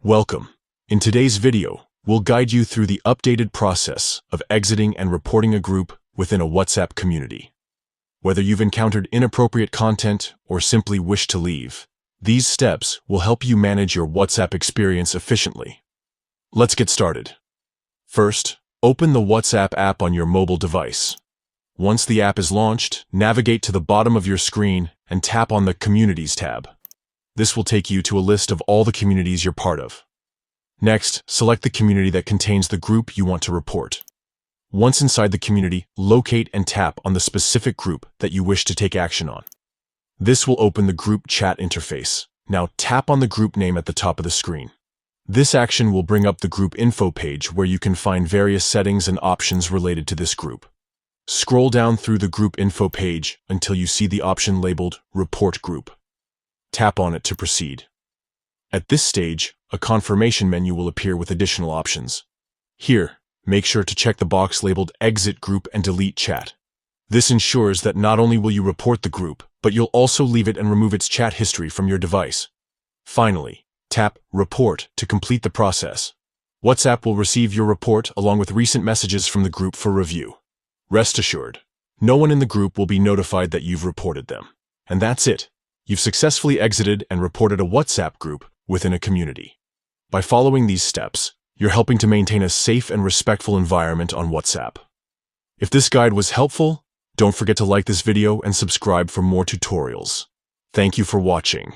Welcome. In today's video, we'll guide you through the updated process of exiting and reporting a group within a WhatsApp community. Whether you've encountered inappropriate content or simply wish to leave, these steps will help you manage your WhatsApp experience efficiently. Let's get started. First, open the WhatsApp app on your mobile device. Once the app is launched, navigate to the bottom of your screen and tap on the Communities tab. This will take you to a list of all the communities you're part of. Next, select the community that contains the group you want to report. Once inside the community, locate and tap on the specific group that you wish to take action on. This will open the group chat interface. Now tap on the group name at the top of the screen. This action will bring up the group info page where you can find various settings and options related to this group. Scroll down through the group info page until you see the option labeled Report Group. Tap on it to proceed. At this stage, a confirmation menu will appear with additional options. Here, make sure to check the box labeled Exit Group and Delete Chat. This ensures that not only will you report the group, but you'll also leave it and remove its chat history from your device. Finally, tap Report to complete the process. WhatsApp will receive your report along with recent messages from the group for review. Rest assured, no one in the group will be notified that you've reported them. And that's it. You've successfully exited and reported a WhatsApp group within a community. By following these steps, you're helping to maintain a safe and respectful environment on WhatsApp. If this guide was helpful, don't forget to like this video and subscribe for more tutorials. Thank you for watching.